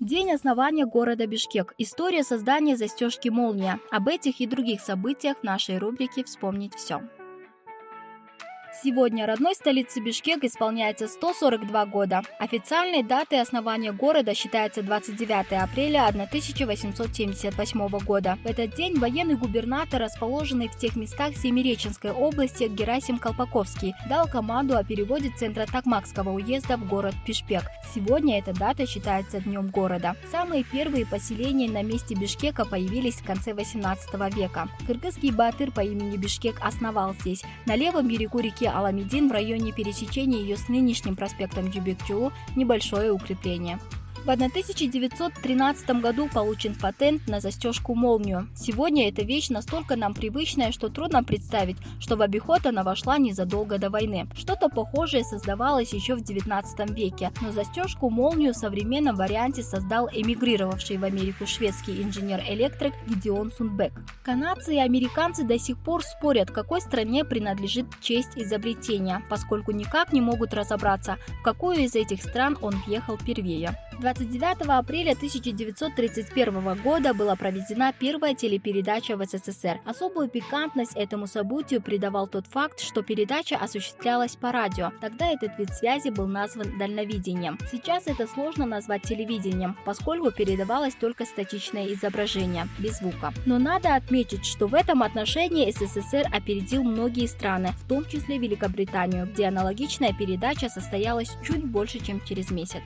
День основания города Бишкек. История создания застежки «Молния». Об этих и других событиях в нашей рубрике «Вспомнить все». Сегодня родной столице Бишкек исполняется 142 года. Официальной датой основания города считается 29 апреля 1878 года. В этот день военный губернатор, расположенный в тех местах Семиреченской области, Герасим Колпаковский, дал команду о переводе центра Токмакского уезда в город Бишкек. Сегодня эта дата считается днем города. Самые первые поселения на месте Бишкека появились в конце 18 века. Кыргызский баатыр по имени Бишкек основал здесь. На левом берегу реки Аламедин в районе пересечения ее с нынешним проспектом Жубек-Жолу небольшое укрепление. В 1913 году получен патент на застежку «Молнию». Сегодня эта вещь настолько нам привычная, что трудно представить, что в обиход она вошла незадолго до войны. Что-то похожее создавалось еще в 19 веке, но застежку «Молнию» в современном варианте создал эмигрировавший в Америку шведский инженер-электрик Гидеон Сундбек. Канадцы и американцы до сих пор спорят, какой стране принадлежит честь изобретения, поскольку никак не могут разобраться, в какую из этих стран он въехал первее. 29 апреля 1931 года была проведена первая телепередача в СССР. Особую пикантность этому событию придавал тот факт, что передача осуществлялась по радио. Тогда этот вид связи был назван дальновидением. Сейчас это сложно назвать телевидением, поскольку передавалось только статичное изображение, без звука. Но надо отметить, что в этом отношении СССР опередил многие страны, в том числе Великобританию, где аналогичная передача состоялась чуть больше, чем через месяц.